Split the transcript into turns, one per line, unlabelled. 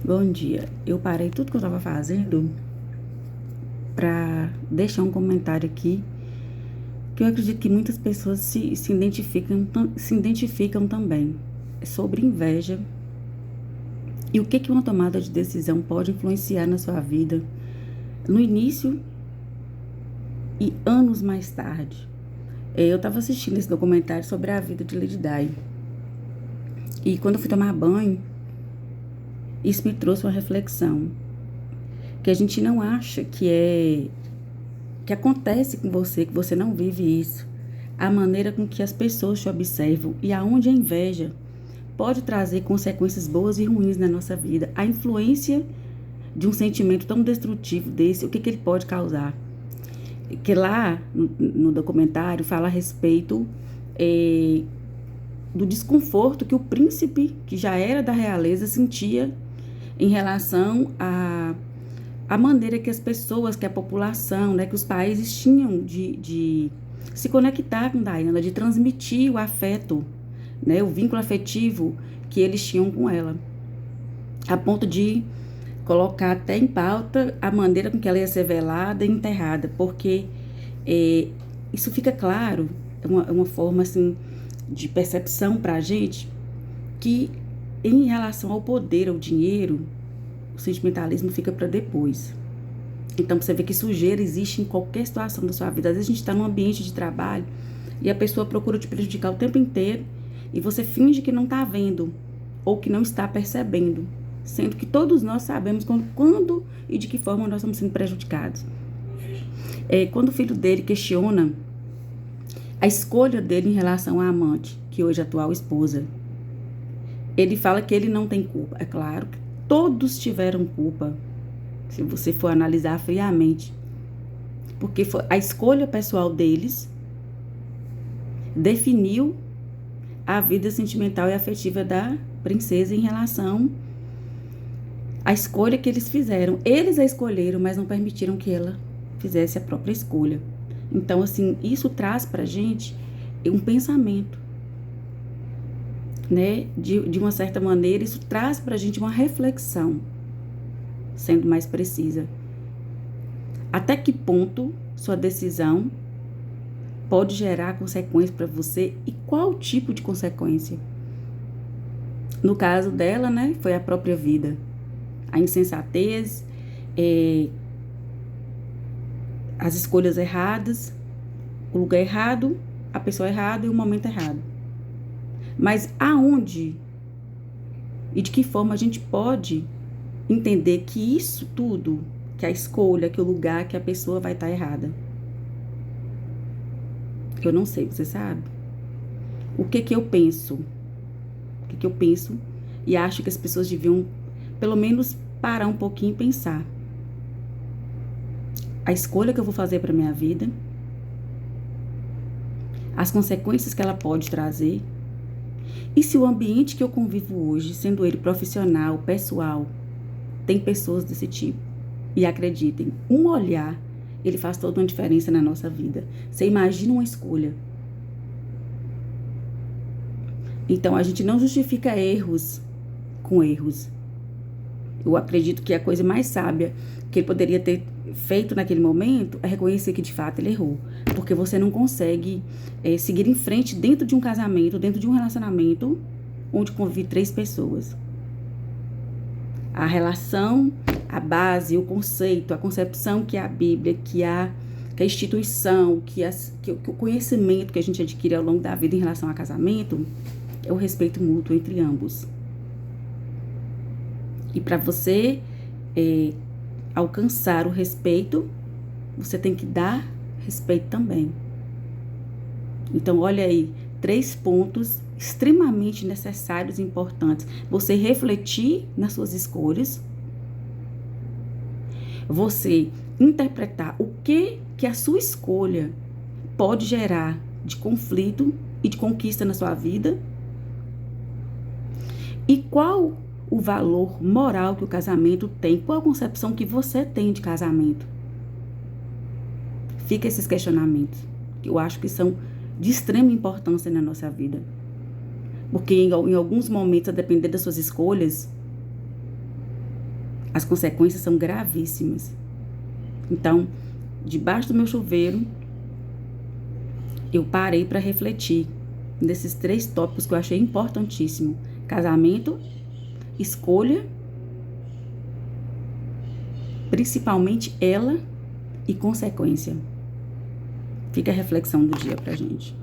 Bom dia. Eu parei tudo que eu estava fazendo para deixar um comentário aqui que eu acredito que muitas pessoas se identificam também. É sobre inveja e o que uma tomada de decisão pode influenciar na sua vida no início e anos mais tarde. Eu estava assistindo esse documentário sobre a vida de Lady Di e quando eu fui tomar banho, isso me trouxe uma reflexão que a gente não acha que acontece com você, que você não vive isso, a maneira com que as pessoas te observam e aonde a inveja pode trazer consequências boas e ruins na nossa vida, a influência de um sentimento tão destrutivo desse, o que ele pode causar. Que lá no documentário fala a respeito do desconforto que o príncipe, que já era da realeza, sentia em relação a maneira que as pessoas, que a população, né, que os países tinham de se conectar com Diana, de transmitir o afeto, né, o vínculo afetivo que eles tinham com ela, a ponto de colocar até em pauta a maneira com que ela ia ser velada e enterrada, porque isso fica claro, é uma forma assim de percepção para a gente que em relação ao poder, ao dinheiro, o sentimentalismo fica para depois. Então, você vê que sujeira existe em qualquer situação da sua vida. Às vezes a gente está num ambiente de trabalho e a pessoa procura te prejudicar o tempo inteiro e você finge que não está vendo ou que não está percebendo, sendo que todos nós sabemos quando e de que forma nós estamos sendo prejudicados. Quando o filho dele questiona a escolha dele em relação à amante, que hoje é a atual esposa, ele fala que ele não tem culpa. É claro que todos tiveram culpa, se você for analisar friamente, porque foi a escolha pessoal deles definiu a vida sentimental e afetiva da princesa em relação à escolha que eles fizeram. Eles a escolheram, mas não permitiram que ela fizesse a própria escolha. Então, assim, isso traz pra gente um pensamento, né? De uma certa maneira, isso traz pra gente uma reflexão, sendo mais precisa. Até que ponto sua decisão pode gerar consequências para você e qual tipo de consequência? No caso dela, né, foi a própria vida. A insensatez, as escolhas erradas, o lugar errado, a pessoa errada e o momento errado. Mas aonde e de que forma a gente pode entender que isso tudo, que a escolha, que o lugar, que a pessoa vai estar errada? Eu não sei, você sabe? O que eu penso? O que eu penso e acho que as pessoas deviam, pelo menos, parar um pouquinho e pensar. A escolha que eu vou fazer para minha vida, as consequências que ela pode trazer, e se o ambiente que eu convivo hoje, sendo ele profissional, pessoal, tem pessoas desse tipo. E acreditem, um olhar, ele faz toda uma diferença na nossa vida. Você imagina uma escolha. Então, a gente não justifica erros com erros. Eu acredito que a coisa mais sábia que ele poderia ter feito naquele momento é reconhecer que de fato ele errou. Porque você não consegue seguir em frente dentro de um casamento, dentro de um relacionamento onde convive 3 pessoas. A relação, a base, o conceito, a concepção que a Bíblia, que a instituição, que o conhecimento que a gente adquire ao longo da vida em relação a casamento é o respeito mútuo entre ambos. E para você alcançar o respeito, você tem que dar respeito também. Então, olha aí, 3 pontos extremamente necessários e importantes. Você refletir nas suas escolhas, você interpretar o que a sua escolha pode gerar de conflito e de conquista na sua vida, e qual o valor moral que o casamento tem, qual a concepção que você tem de casamento. Fica esses questionamentos, que eu acho que são de extrema importância na nossa vida. Porque em alguns momentos, a depender das suas escolhas, as consequências são gravíssimas. Então, debaixo do meu chuveiro, eu parei para refletir nesses 3 tópicos que eu achei importantíssimo: casamento, escolha, principalmente ela, e consequência. Fica a reflexão do dia pra gente.